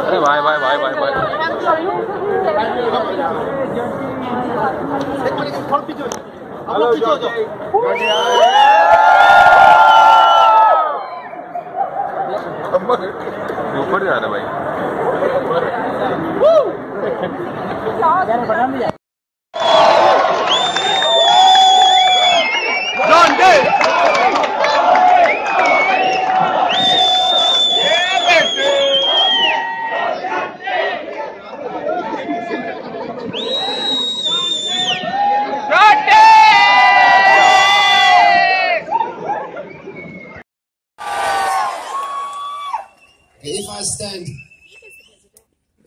अरे भाई भाई भाई भाई भाई हेलो ऊपर जा रहा भाई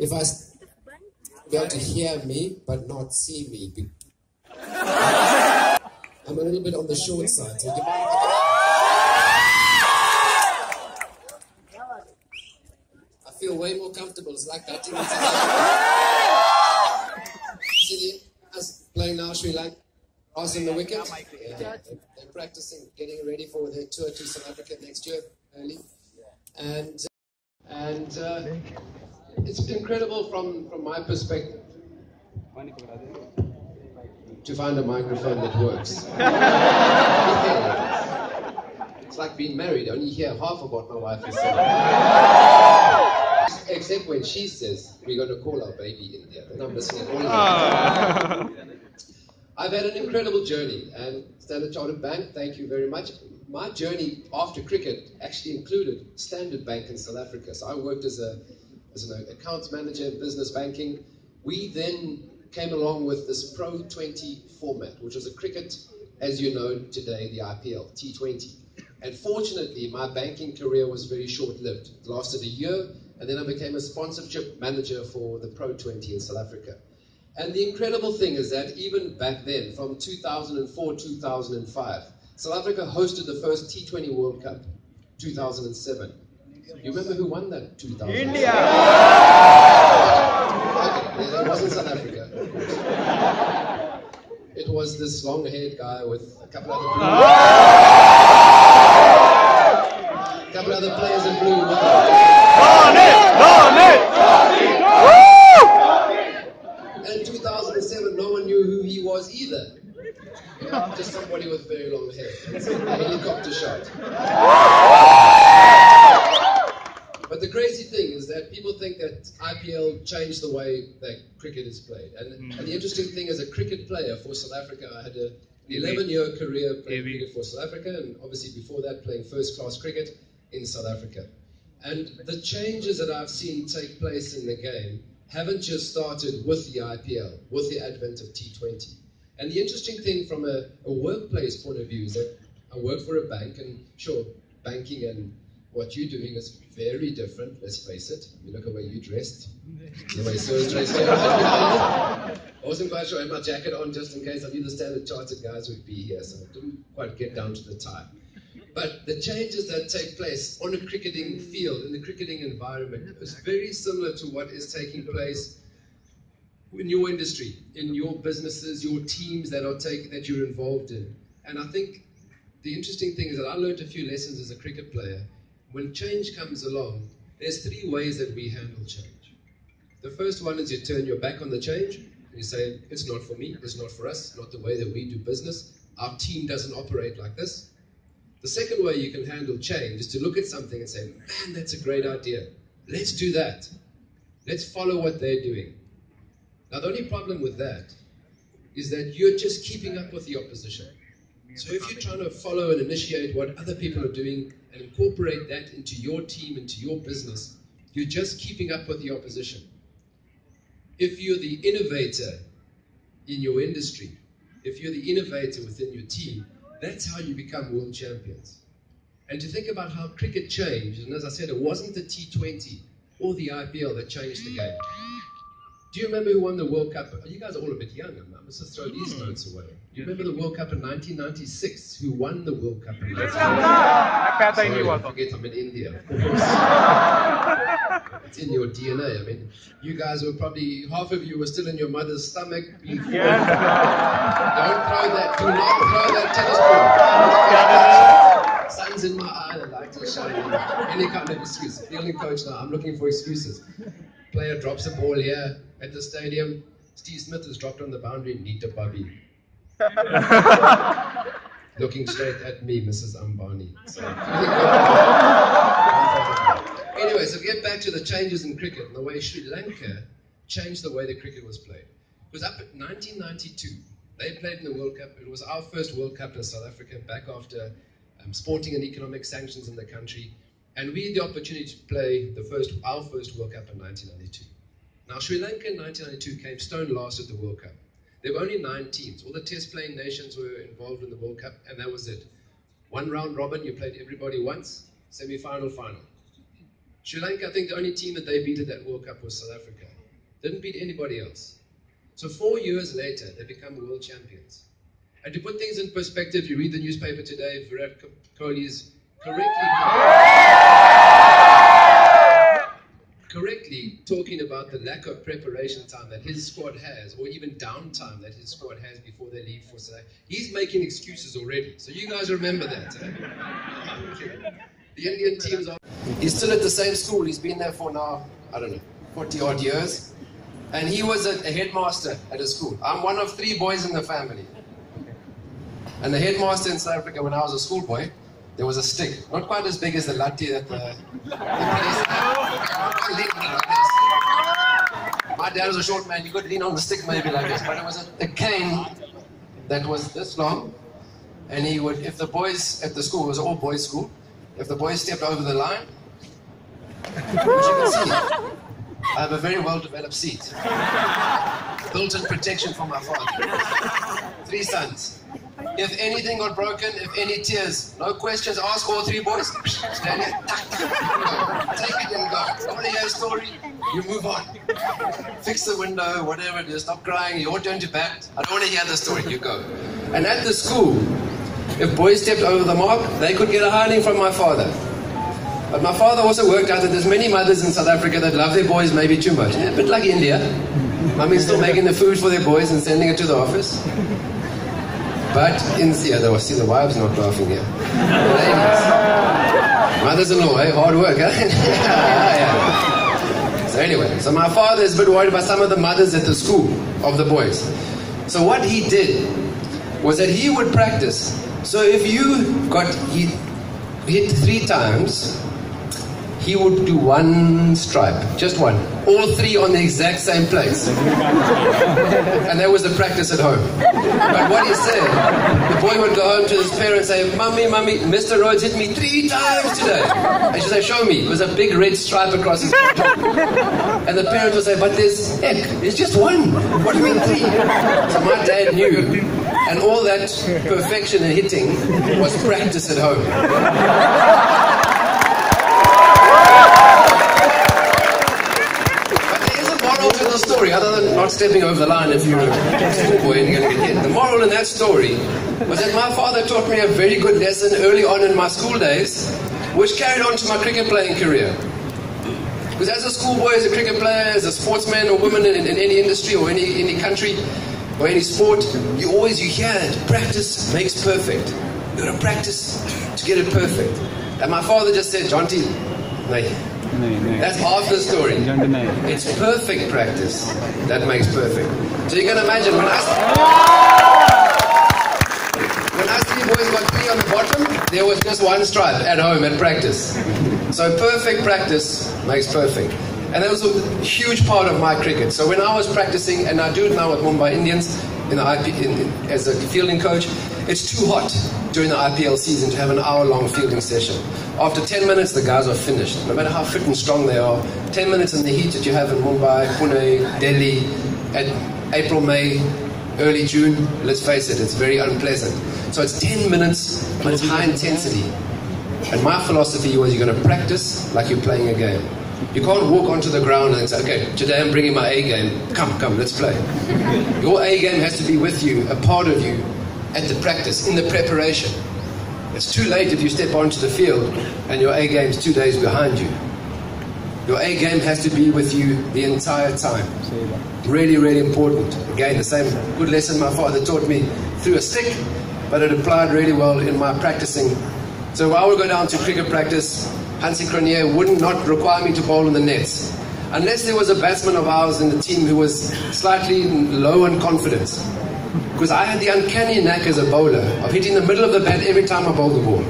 If I be able to hear me but not see me, I'm a little bit on the short side. So I feel way more comfortable. It's like that. See us playing now, Sri Lanka, crossing the wicket. Yeah, they're practicing, getting ready for their tour to South Africa next year, early, and it's incredible from my perspective to find a microphone that works. It's like being married. I only hear half of what my wife is saying. Except when she says, we're going to call our baby India. Then I'm listening all of I've had an incredible journey. And Standard Chartered Bank, thank you very much. My journey after cricket actually included Standard Bank in South Africa. So I worked as an accounts manager in business banking. We then came along with this Pro 20 format, which was a cricket, as you know today, the IPL, T20. And fortunately, my banking career was very short-lived. It lasted a year, and then I became a sponsorship manager for the Pro 20 in South Africa. And the incredible thing is that even back then, from 2004, 2005, South Africa hosted the first T20 World Cup, 2007. You remember who won that 2000? India! Okay, that wasn't South Africa. It was this long-haired guy with a couple other players in blue. And in 2007, no one knew who he was either. Yeah, just somebody with very long hair. It's a helicopter shot. But the crazy thing is that people think that IPL changed the way that cricket is played. And the interesting thing, as a cricket player for South Africa, I had an 11-year career playing cricket for South Africa, and obviously before that playing first-class cricket in South Africa. And the changes that I've seen take place in the game haven't just started with the IPL, with the advent of T20. And the interesting thing from a workplace point of view is that I work for a bank, and sure, banking and what you're doing is very different, let's face it. You look at the way you dressed, the way Sir's dressed. I wasn't quite sure I had my jacket on just in case I knew the Standard Chartered guys would be here, so I didn't quite get down to the tie. But the changes that take place on a cricketing field, in the cricketing environment, is very similar to what is taking place in your industry, in your businesses, your teams that you're involved in. And I think the interesting thing is that I learned a few lessons as a cricket player. When change comes along, there's three ways that we handle change. The first one is you turn your back on the change, and you say, it's not for me, it's not for us, not the way that we do business. Our team doesn't operate like this. The second way you can handle change is to look at something and say, man, that's a great idea. Let's do that. Let's follow what they're doing. Now, the only problem with that is that you're just keeping up with the opposition. So if you're trying to follow and initiate what other people are doing and incorporate that into your team, into your business, you're just keeping up with the opposition. If you're the innovator in your industry, if you're the innovator within your team, that's how you become world champions. And to think about how cricket changed, and as I said, it wasn't the T20 or the IPL that changed the game. Do you remember who won the World Cup? You guys are all a bit young. I must just throw these notes away. Do you remember the World Cup in 1996? Who won the World Cup in 1996? Sorry, I forget I'm in India, of course. It's in your DNA. I mean, you guys were probably, half of you were still in your mother's stomach before. Don't throw that, do not throw that tennis ball. Sun's in my eye, the light is shining. Any kind of excuse. Fielding coach now, I'm looking for excuses. Player drops a ball here at the stadium. Steve Smith has dropped on the boundary. Neat a bubby. Looking straight at me, Mrs. Ambani. So, anyway, so get back to the changes in cricket and the way Sri Lanka changed the way the cricket was played. Because up at 1992, they played in the World Cup. It was our first World Cup in South Africa, back after sporting and economic sanctions in the country. And we had the opportunity to play our first World Cup in 1992. Now, Sri Lanka in 1992 came stone last at the World Cup. There were only 9 teams. All the test-playing nations were involved in the World Cup, and that was it. One round robin, you played everybody once, semi-final, final. Sri Lanka, I think the only team that they beat at that World Cup was South Africa. Didn't beat anybody else. So 4 years later, they become world champions. And to put things in perspective, you read the newspaper today, Virat Kohli's correctly talking about the lack of preparation time that his squad has, or even downtime that his squad has before they leave for South Africa. He's making excuses already. So you guys remember that. The Indian teams are... He's still at the same school. He's been there for now, I don't know, 40 odd years. And he was a headmaster at a school. I'm one of 3 boys in the family. And the headmaster in South Africa, when I was a schoolboy, there was a stick, not quite as big as the latte that the police had. My dad was a short man, you could lean on the stick maybe like this, but it was a cane that was this long, and he would, if the boys at the school, it was an all-boys school, if the boys stepped over the line, which you can see, I have a very well-developed seat. Built-in protection from my father. 3 sons. If anything got broken, if any tears, no questions asked, all 3 boys, stand here, take it and go. I want to hear a story, you move on. Fix the window, whatever it is, stop crying, your turn to bat. I don't want to hear the story, you go. And at the school, if boys stepped over the mark, they could get a hiding from my father. But my father also worked out that there's many mothers in South Africa that love their boys maybe too much. A bit like India. Mummy's still making the food for their boys and sending it to the office. But in see the wives not laughing here. Ladies. Mothers-in-law, hard work, eh? Yeah. So anyway, so my father is a bit worried about some of the mothers at the school of the boys. So what he did was that he would practice. So if you hit 3 times, he would do 1 stripe, just 1. All 3 on the exact same place. And that was the practice at home. But what he said, the boy would go home to his parents and say, Mummy, Mr. Rhodes hit me 3 times today. And she'd say, show me. It was a big red stripe across his top. And the parents would say, but there's just 1. What do you mean 3? So my dad knew. And all that perfection in hitting was practice at home. Story, other than not stepping over the line if you're a schoolboy and you're going to get hit. The moral in that story was that my father taught me a very good lesson early on in my school days, which carried on to my cricket playing career. Because as a schoolboy, as a cricket player, as a sportsman or woman in any industry or any country or any sport, you hear it. Practice makes perfect. You've got to practice to get it perfect. And my father just said, Jonty, no. That's half the story. It's perfect practice that makes perfect. So you can imagine when us 3 boys got 3 on the bottom, there was just 1 stripe at home at practice. So perfect practice makes perfect. And that was a huge part of my cricket. So when I was practicing, and I do it now at Mumbai Indians as a fielding coach, it's too hot during the IPL season to have an hour-long fielding session. After 10 minutes, the guys are finished. No matter how fit and strong they are, 10 minutes in the heat that you have in Mumbai, Pune, Delhi, at April, May, early June, let's face it, it's very unpleasant. So it's 10 minutes, but it's high intensity. And my philosophy was you're going to practice like you're playing a game. You can't walk onto the ground and say, okay, today I'm bringing my A game. Come, let's play. Your A game has to be with you, a part of you, at the practice, in the preparation. It's too late if you step onto the field and your A game's 2 days behind you. Your A game has to be with you the entire time. Really, really important. Again, the same good lesson my father taught me through a stick, but it applied really well in my practicing. So I would go down to cricket practice. Hansi Cronje would not require me to bowl in the nets, unless there was a batsman of ours in the team who was slightly low on confidence. Because I had the uncanny knack as a bowler of hitting the middle of the bat every time I bowled the ball.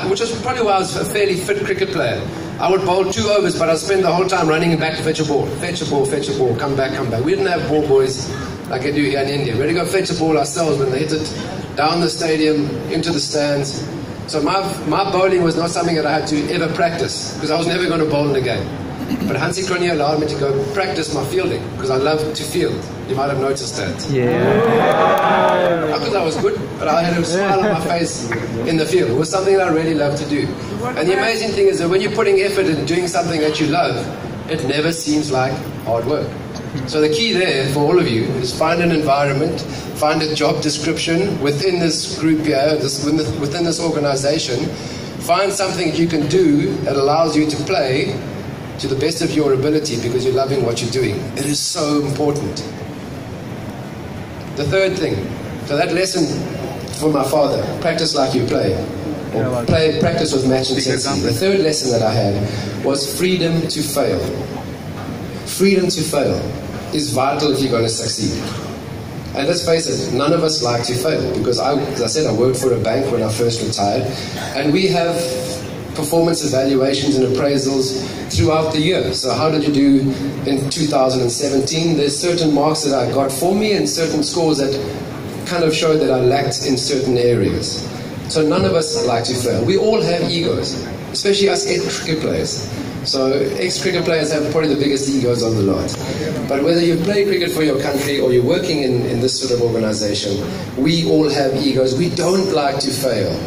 Which was probably why I was a fairly fit cricket player. I would bowl 2 overs, but I'd spend the whole time running back to fetch a ball. Fetch a ball, come back. We didn't have ball boys like I do here in India. We had to go fetch a ball ourselves when they hit it down the stadium, into the stands. So my bowling was not something that I had to ever practice, because I was never going to bowl in a game. But Hansi Cronje allowed me to go practice my fielding, because I love to field. You might have noticed that. Yeah. Not because I was good, but I had a smile on my face in the field. It was something that I really loved to do. And the amazing thing is that when you're putting effort in doing something that you love, it never seems like hard work. So the key there for all of you is find an environment, find a job description within this group here, within this organization. Find something that you can do that allows you to play to the best of your ability because you're loving what you're doing. It is so important. The third thing, so that lesson for my father, practice like you play. Or practice with match intensity. The third lesson that I had was freedom to fail. Freedom to fail is vital if you're going to succeed. And let's face it, none of us like to fail, because as I said, I worked for a bank when I first retired, and we have performance evaluations and appraisals throughout the year. So how did you do in 2017? There's certain marks that I got for me and certain scores that kind of showed that I lacked in certain areas. So none of us like to fail. We all have egos, especially us ex-cricket players. So ex-cricket players have probably the biggest egos of the lot. But whether you play cricket for your country or you're working in this sort of organization, we all have egos. We don't like to fail.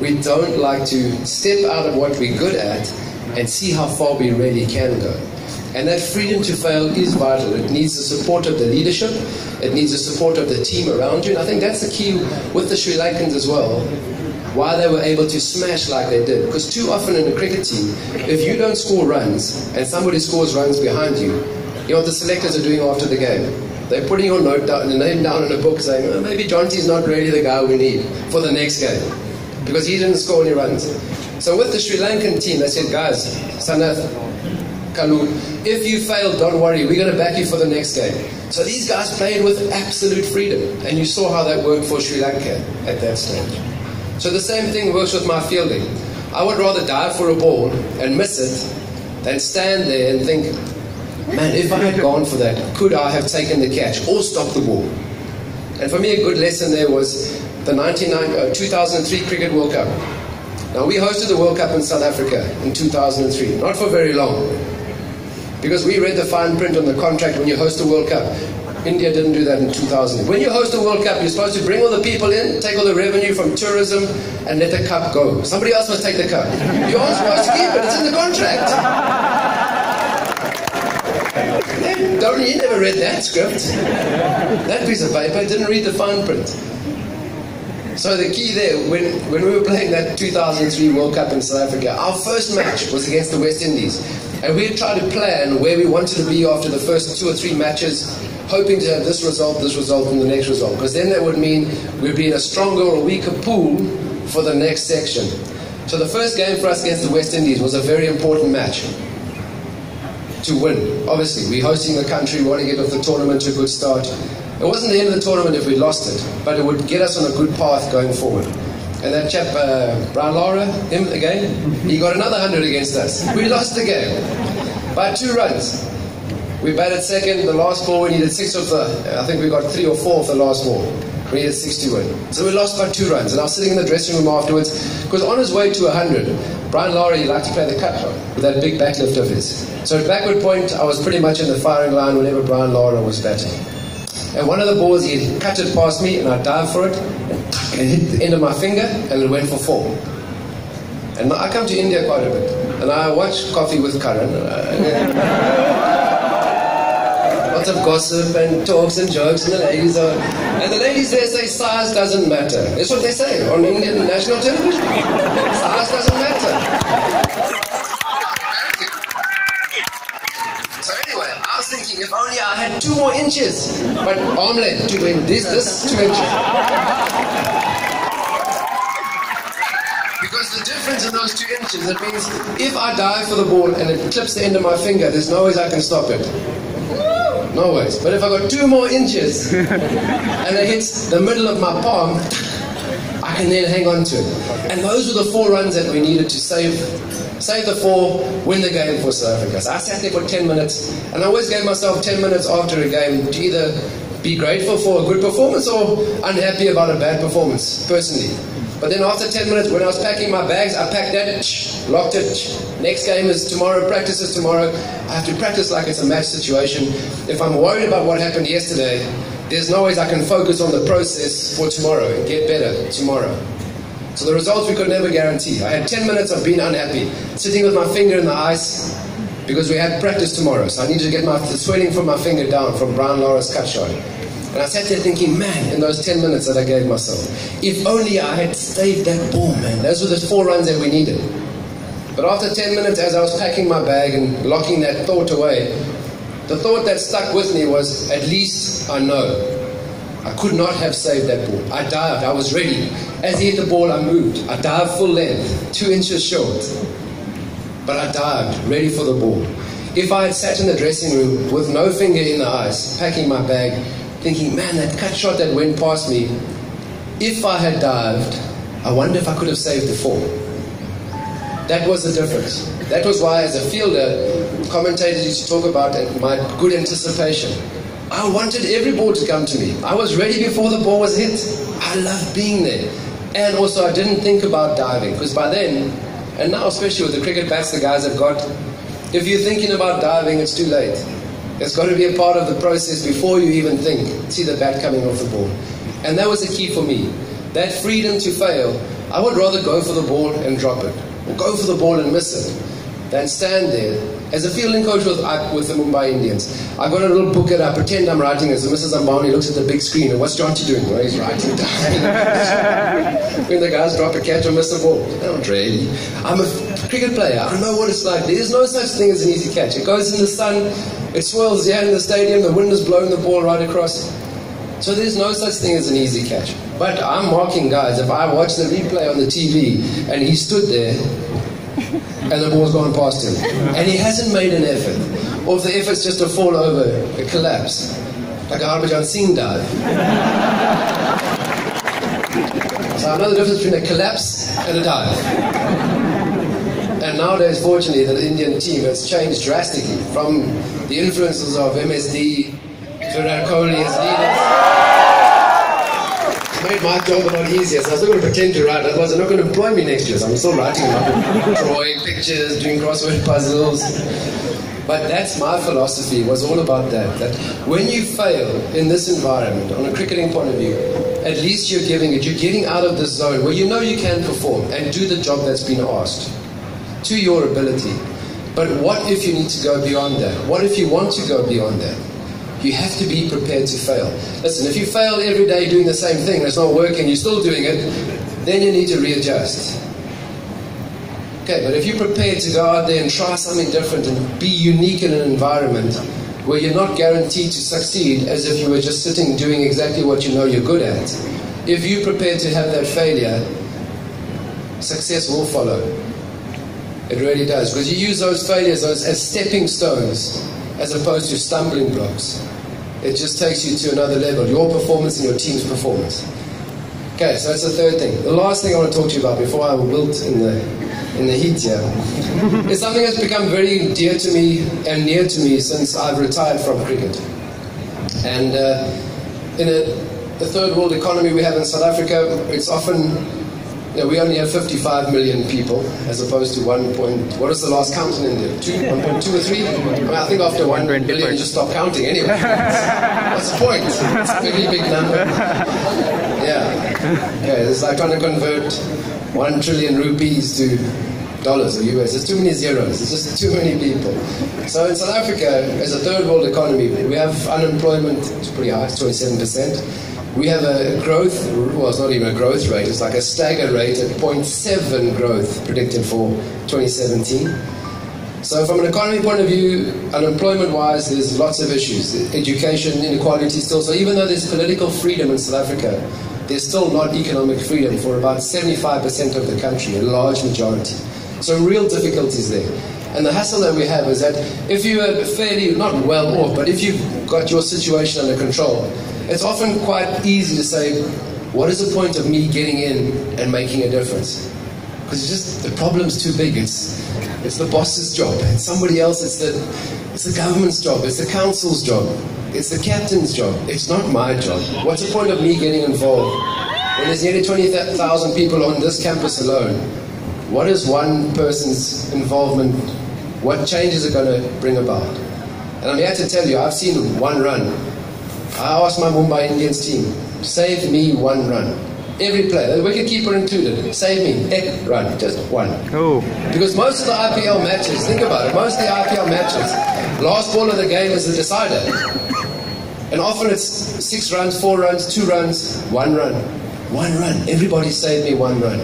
We don't like to step out of what we're good at and see how far we really can go. And that freedom to fail is vital. It needs the support of the leadership. It needs the support of the team around you. And I think that's the key with the Sri Lankans as well, why they were able to smash like they did. Because too often in a cricket team, if you don't score runs and somebody scores runs behind you, you know what the selectors are doing after the game? They're putting your name down in a book saying, oh, maybe Jonty's not really the guy we need for the next game, because he didn't score any runs. So with the Sri Lankan team, they said, guys, Sanath, Kalu, if you fail, don't worry, we're going to back you for the next game. So these guys played with absolute freedom, and you saw how that worked for Sri Lanka at that stage. So the same thing works with my fielding. I would rather dive for a ball and miss it than stand there and think, man, if I had gone for that, could I have taken the catch or stopped the ball? And for me, a good lesson there was the 2003 Cricket World Cup. Now, we hosted the World Cup in South Africa in 2003, not for very long, because we read the fine print on the contract when you host a World Cup. India didn't do that in 2000. When you host a World Cup, you're supposed to bring all the people in, take all the revenue from tourism, and let the cup go. Somebody else must take the cup. You're all supposed to keep it. It's in the contract. You never read that script. That piece of paper didn't read the fine print. So the key there, when we were playing that 2003 World Cup in South Africa, our first match was against the West Indies. And we had tried to plan where we wanted to be after the first 2 or 3 matches, hoping to have this result, and the next result. Because then that would mean we'd be in a stronger or weaker pool for the next section. So the first game for us against the West Indies was a very important match to win. Obviously, we're hosting the country, we want to get off the tournament to a good start. It wasn't the end of the tournament if we lost it, but it would get us on a good path going forward. And that chap, Brian Lara, him again, he got another 100 against us. We lost the game by 2 runs. We batted second, the last ball we needed 6 of the, I think we got 3 or 4 of the last ball. We needed 6 to win. So we lost by 2 runs. And I was sitting in the dressing room afterwards, because on his way to 100, Brian Lara, he liked to play the cut shot with that big backlift of his. So at backward point, I was pretty much in the firing line whenever Brian Lara was batting. And one of the balls, he cut it past me, and I dived for it, and hit the end of my finger, and it went for 4. And I come to India quite a bit. and I watch Coffee with Karan. Lots of gossip and talks and jokes, and the ladies there say size doesn't matter. That's what they say on Indian national television. Size doesn't matter. So anyway, I was thinking, if only I had 2 more inches. But arm length, 2 inches. This 2 inches. Because the difference in those 2 inches, it means if I dive for the ball and it clips the end of my finger, there's no ways I can stop it. No ways. But if I got 2 more inches and it hits the middle of my palm, I can then hang on to it. And those were the 4 runs that we needed to save the 4, win the game for South Africa. So I sat there for 10 minutes, and I always gave myself 10 minutes after a game to either be grateful for a good performance or unhappy about a bad performance, personally. But then after 10 minutes, when I was packing my bags, I packed that, locked it. Next game is tomorrow, practice is tomorrow. I have to practice like it's a match situation. If I'm worried about what happened yesterday, there's no ways I can focus on the process for tomorrow and get better tomorrow. So the results we could never guarantee. I had 10 minutes of being unhappy, sitting with my finger in the ice because we had practice tomorrow. So I needed to get the sweating from my finger down from Brian Lara's cut shot. And I sat there thinking, man, in those 10 minutes that I gave myself, if only I had saved that ball, man. Those were the 4 runs that we needed. But after 10 minutes, as I was packing my bag and locking that thought away, the thought that stuck with me was, at least I know. I could not have saved that ball. I dived, I was ready. As he hit the ball, I moved. I dived full length, 2 inches short. But I dived, ready for the ball. If I had sat in the dressing room with no finger in the ice, packing my bag, thinking, man, that cut shot that went past me, if I had dived, I wonder if I could have saved the 4. That was the difference. That was why, as a fielder, commentators used to talk about my good anticipation. I wanted every ball to come to me. I was ready before the ball was hit. I loved being there. And also, I didn't think about diving, because by then, and now especially with the cricket bats the guys have got, if you're thinking about diving, it's too late. It's got to be a part of the process before you even think, see the bat coming off the ball. And that was the key for me. That freedom to fail. I would rather go for the ball and drop it, or go for the ball and miss it, than stand there. As a fielding coach with the Mumbai Indians, I got a little book and I pretend I'm writing it. So Mrs. Ambani looks at the big screen and what's Jonty doing? Well, he's writing down. When the guys drop a catch or miss a ball. Not really. I'm a cricket player. I know what it's like. There's no such thing as an easy catch. It goes in the sun, it swirls here in the stadium, the wind is blowing the ball right across. So there's no such thing as an easy catch. But I'm marking guys. If I watch the replay on the TV and he stood there, and the ball's gone past him, and he hasn't made an effort, or if the effort's just to fall over, a collapse, like a Mahajan dive. So I know the difference between a collapse and a dive. And nowadays, fortunately, the Indian team has changed drastically from the influences of MSD, Virat Kohli as leaders. Made my job a lot easier, so I was not going to pretend to write, otherwise they're not going to employ me next year, so I'm still writing about drawing pictures, doing crossword puzzles. But that's my philosophy, was all about that when you fail in this environment, on a cricketing point of view, at least you're getting out of the zone where you know you can perform and do the job that's been asked to your ability. But what if you need to go beyond that? What if you want to go beyond that? You have to be prepared to fail. Listen, if you fail every day doing the same thing, and it's not working, you're still doing it, then you need to readjust. Okay, but if you're prepared to go out there and try something different and be unique in an environment where you're not guaranteed to succeed as if you were just sitting doing exactly what you know you're good at, if you're prepared to have that failure, success will follow. It really does. Because you use those failures as stepping stones as opposed to stumbling blocks. It just takes you to another level, your performance and your team's performance. Okay, so that's the third thing. The last thing I want to talk to you about before I wilt in the heat here is something that's become very dear to me and near to me since I've retired from cricket. And in the third world economy we have in South Africa, it's often, we only have 55 million people as opposed to what is the last count in India? 1.2 or 3? I think after 1 billion you just stop counting anyway. What's the point? It's a really big number. Yeah. Okay, it's like trying to convert 1 trillion rupees to dollars or US. There's too many zeros. There's just too many people. So in South Africa, as a third world economy, we have unemployment, it's pretty high, it's 27%. We have a growth, well, it's not even a growth rate, it's like a stagger rate at 0.7 growth predicted for 2017. So from an economy point of view, unemployment-wise, there's lots of issues. Education, inequality still. So even though there's political freedom in South Africa, there's still not economic freedom for about 75% of the country, a large majority. So real difficulties there. And the hassle that we have is that if you are fairly, not well off, but if you've got your situation under control, it's often quite easy to say, what is the point of me getting in and making a difference? Because it's just, the problem's too big. It's the boss's job. It's somebody else. It's the government's job. It's the council's job. It's the captain's job. It's not my job. What's the point of me getting involved? When there's nearly 20,000 people on this campus alone, what is one person's involvement? What change is it going to bring about? And I'm here to tell you, I've seen one run. I asked my Mumbai Indians team, save me one run. Every player, the wicketkeeper included, save me, run, just one. Oh. Because most of the IPL matches, think about it, most of the IPL matches, last ball of the game is the decider. And often it's 6 runs, 4 runs, 2 runs, 1 run. 1 run, everybody save me 1 run.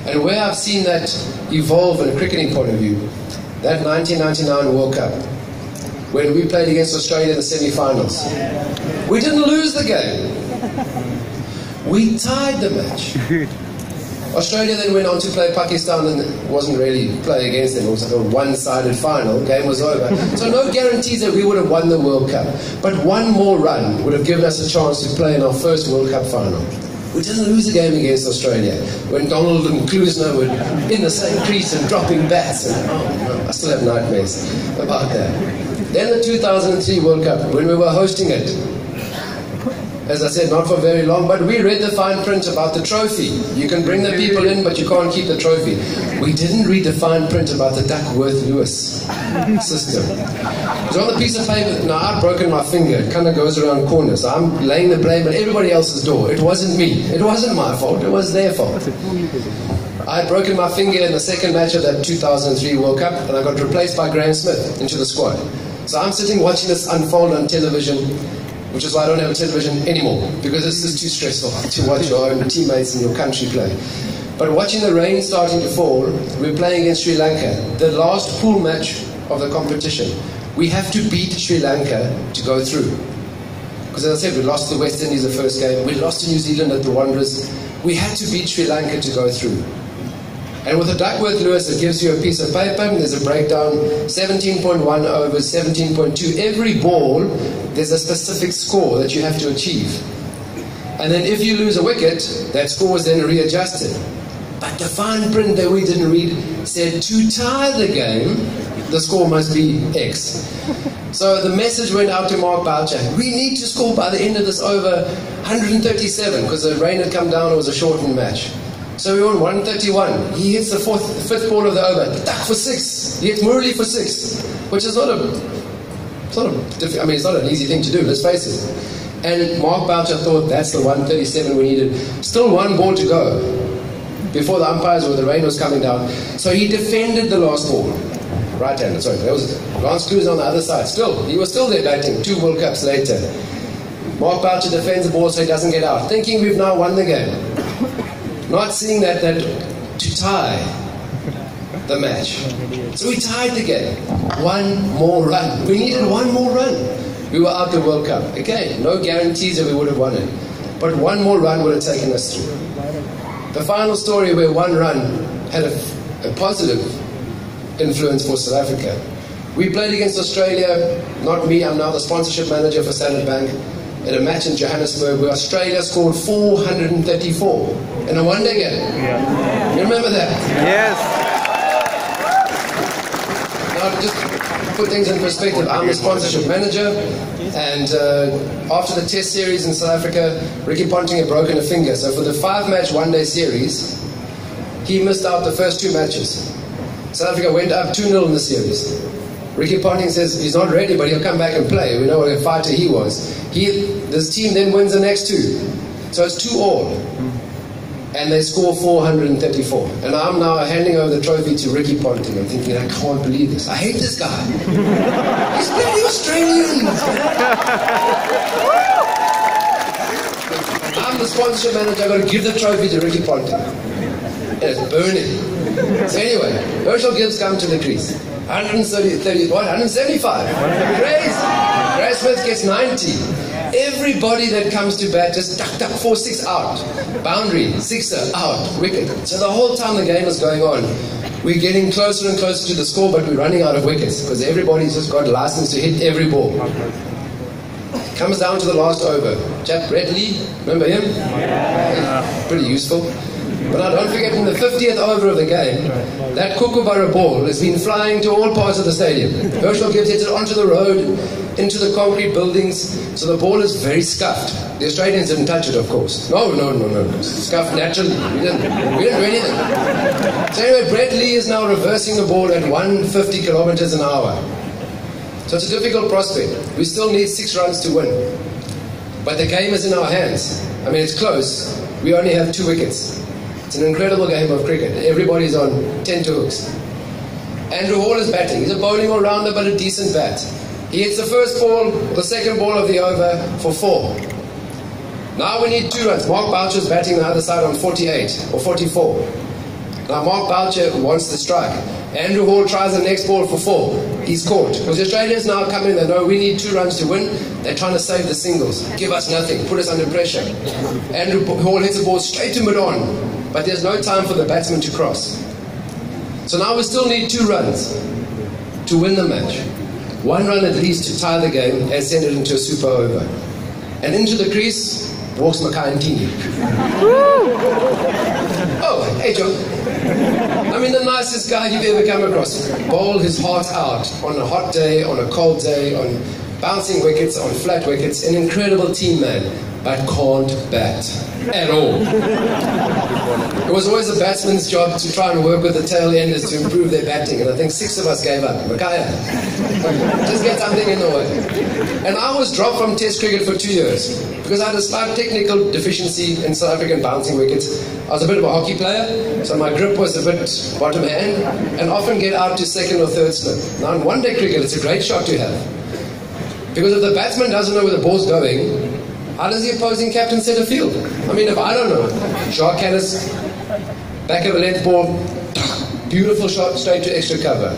And where I've seen that evolve in a cricketing point of view, that 1999 World Cup, when we played against Australia in the semi-finals. We didn't lose the game. We tied the match. Australia then went on to play Pakistan and it wasn't really play against them. It was like a one-sided final. Game was over. So no guarantees that we would have won the World Cup. But one more run would have given us a chance to play in our first World Cup final. We didn't lose the game against Australia when Donald and Klusner were in the same crease and dropping bats. And, oh no, I still have nightmares about that. Then the 2003 World Cup, when we were hosting it, as I said, not for very long, but we read the fine print about the trophy. You can bring the people in, but you can't keep the trophy. We didn't read the fine print about the Duckworth-Lewis system. It was on the piece of paper. Now, I've broken my finger. It kind of goes around corners. So I'm laying the blame at everybody else's door. It wasn't me. It wasn't my fault. It was their fault. I had broken my finger in the second match of that 2003 World Cup, and I got replaced by Graham Smith into the squad. So I'm sitting watching this unfold on television, which is why I don't have a television anymore, because it's just too stressful to watch your own teammates in your country play. But watching the rain starting to fall, we're playing against Sri Lanka, the last pool match of the competition. We have to beat Sri Lanka to go through. Because as I said, we lost to the West Indies the first game, we lost to New Zealand at the Wanderers. We had to beat Sri Lanka to go through. And with the Duckworth-Lewis, it gives you a piece of paper, and there's a breakdown, 17.1 over 17.2. Every ball, there's a specific score that you have to achieve. And then if you lose a wicket, that score is then readjusted. But the fine print that we didn't read said to tie the game, the score must be X. So the message went out to Mark Boucher. We need to score by the end of this over 137, because the rain had come down, it was a shortened match. So we won 131. He hits the fifth ball of the over. Duck for 6. He hits Murali for 6, which is not it's not an easy thing to do, let's face it. And Mark Boucher thought that's the 137 we needed. Still 1 ball to go before the umpires or the rain was coming down. So he defended the last ball. Right-handed, sorry. That was Lance Klusner on the other side. He was still there batting 2 World Cups later. Mark Boucher defends the ball so he doesn't get out, thinking we've now won the game. Not seeing that to tie the match. So we tied the game. 1 more run. We needed 1 more run. We were out the World Cup. Again, no guarantees that we would have won it. But 1 more run would have taken us through. The final story where 1 run had a positive influence for South Africa. We played against Australia, not me, I'm now the sponsorship manager for Standard Bank, in a match in Johannesburg where Australia scored 434 in a one-day game. Yeah. You remember that? Yes. Now, to just put things in perspective, I'm the sponsorship manager, and after the test series in South Africa, Ricky Ponting had broken a finger. So for the 5-match one-day series, he missed out the first 2 matches. South Africa went up 2-0 in the series. Ricky Ponting says he's not ready, but he'll come back and play. We know what a fighter he was. This team then wins the next 2. So it's 2-2. and they score 434. And I'm now handing over the trophy to Ricky Ponting. I'm thinking, I can't believe this. I hate this guy. He's bloody Australian. I'm the sponsorship manager. I've got to give the trophy to Ricky Ponting. And it's burning. So anyway, Herschel Gibbs come to the crease. 175. Grace. Grace Smith gets 90. Everybody that comes to bat just duck, 4-6 out. Boundary, sixer, out, wicket. So the whole time the game is going on, we're getting closer and closer to the score, but we're running out of wickets because everybody's just got a license to hit every ball. Comes down to the last over. Chap Brett Lee, remember him? Yeah. Pretty useful. But now don't forget, in the 50th over of the game, that kookaburra ball has been flying to all parts of the stadium. Herschel Gibbs hits it onto the road, into the concrete buildings, so the ball is very scuffed. The Australians didn't touch it, of course. No. Scuffed naturally. We didn't do anything. So anyway, Brett Lee is now reversing the ball at 150 kilometers an hour. So it's a difficult prospect. We still need 6 runs to win. But the game is in our hands. I mean, it's close. We only have 2 wickets. It's an incredible game of cricket. Everybody's on 10 to hooks. Andrew Hall is batting. He's a bowling all-rounder, but a decent bat. He hits the first ball, the second ball of the over for 4. Now we need 2 runs. Mark Boucher's batting the other side on 48 or 44. Now Mark Boucher wants the strike. Andrew Hall tries the next ball for 4. He's caught. Because the Australians now come in, they know we need 2 runs to win. They're trying to save the singles. Give us nothing. Put us under pressure. Andrew Hall hits the ball straight to mid-on. But there's no time for the batsman to cross. So now we still need 2 runs to win the match. 1 run at least to tie the game and send it into a super over. And into the crease walks Mahajan. Oh, hey Joe. I mean, the nicest guy you've ever come across. Bowled his heart out on a hot day, on a cold day, on bouncing wickets, on flat wickets. An incredible team man, but can't bat at all. It was always the batsman's job to try and work with the tail enders to improve their batting, and I think 6 of us gave up. Mahajan, just get something in the way. And I was dropped from Test cricket for 2 years because I had a slight technical deficiency in South African bouncing wickets. I was a bit of a hockey player, so my grip was a bit bottom hand, and often get out to 2nd or 3rd slip. Now in one-day cricket, it's a great shot to have. Because if the batsman doesn't know where the ball's going, how does the opposing captain set a field? I mean, if I don't know, Jacques Callis, back of a length ball, beautiful shot straight to extra cover.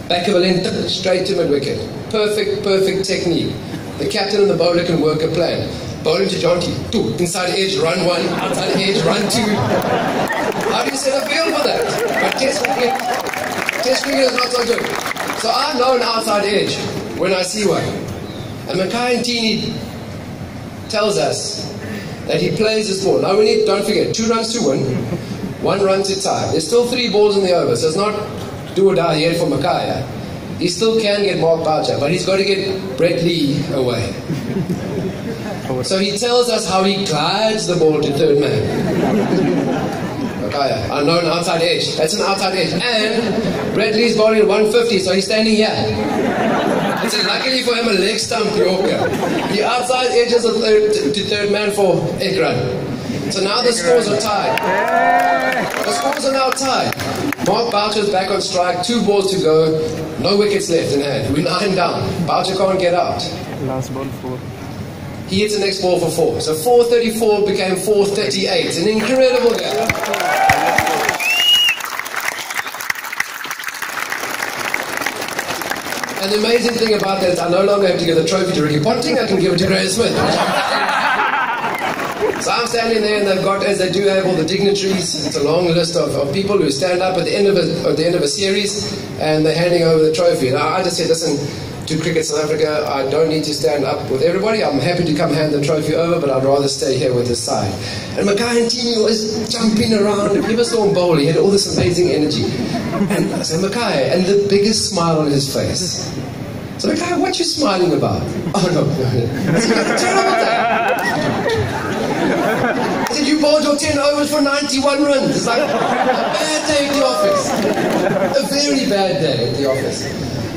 Back of a length, straight to mid-wicket. Perfect technique. The captain and the bowler can work a plan. Bowling to Jonty, 2, inside edge, run 1, outside edge, run 2. How do you set a field for that? But Test cricket is not so good. So I know an outside edge when I see one. And Mahajan tells us that he plays this ball. Now we need, don't forget, 2 runs to win, 1 run to tie. There's still 3 balls in the over, so it's not do or die yet for Mahajan. He still can get Mark Boucher, but he's got to get Brett Lee away. So he tells us how he glides the ball to 3rd man. Mahajan, I know an outside edge. That's an outside edge. And Brett Lee's bowling at 150, so he's standing here. It's luckily for him a leg stump Yorker. The outside edges to 3rd man for egg run. So now the scores are tied. The scores are now tied. Mark Boucher's back on strike, 2 balls to go, no wickets left in hand. We're 9 down. Boucher can't get out. Last ball 4. He hits the next ball for 4. So 434 became 438. It's an incredible game. And the amazing thing about that is I no longer have to give the trophy to Ricky Ponting, I can give it to Grace Smith. So I'm standing there, and they've got, as they do have all the dignitaries, it's a long list of people who stand up at the end of a series, and they're handing over the trophy. And I just said, listen, to Cricket South Africa, I don't need to stand up with everybody. I'm happy to come hand the trophy over, but I'd rather stay here with this side. And Mahajan was jumping around. If you ever saw him bowl, he had all this amazing energy. And I said, Mahajan, and the biggest smile on his face. So Mahajan, what you smiling about? Oh, no. I said, terrible day. I said, you bowled your 10 overs for 91 runs. It's like a bad day at the office. A very bad day at the office.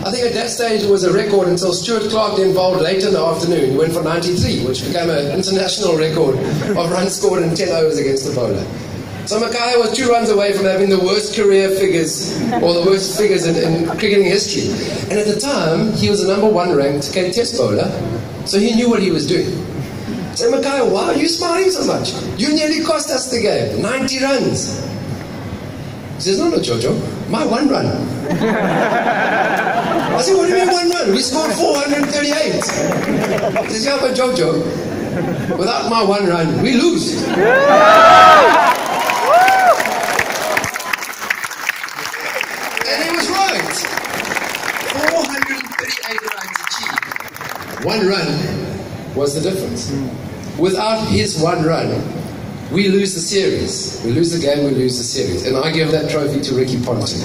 I think at that stage it was a record until Stuart Clark then bowled late in the afternoon. He went for 93, which became an international record of runs scored in 10 overs against the bowler. So Mackay was 2 runs away from having the worst career figures, or the worst figures in cricketing history. And at the time, he was the #1 ranked Cape Test bowler, so he knew what he was doing. So Mackay, why are you smiling so much? You nearly cost us the game, 90 runs. He says, no, Jojo, my 1 run. I said, what do you mean 1 run? We scored 438. He says, yeah, but Jojo, without my 1 run, we lose. And he was right. 438 runs achieved. 1 run was the difference. Without his 1 run, we lose the series. We lose the game, we lose the series. And I give that trophy to Ricky Ponting.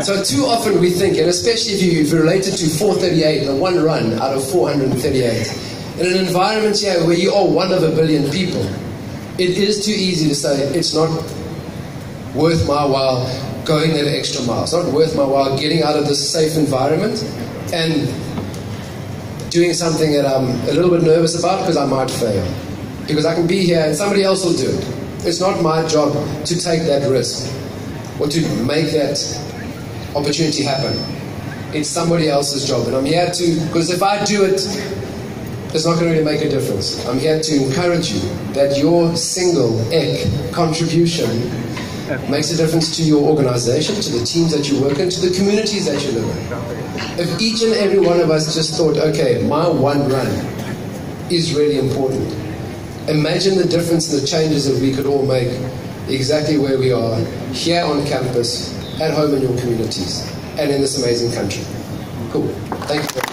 So too often we think, and especially if you're related to 438, the 1 run out of 438, in an environment here where you are 1 of a billion people, it is too easy to say, it's not worth my while going that extra mile. It's not worth my while getting out of this safe environment and doing something that I'm a little bit nervous about because I might fail. Because I can be here and somebody else will do it. It's not my job to take that risk or to make that opportunity happen. It's somebody else's job. And I'm here to, because if I do it, it's not going to really make a difference. I'm here to encourage you that your single contribution makes a difference to your organization, to the teams that you work in, to the communities that you live in. If each and every one of us just thought, okay, my 1 run is really important. Imagine the difference and the changes that we could all make exactly where we are, here on campus, at home in your communities, and in this amazing country. Cool. Thank you.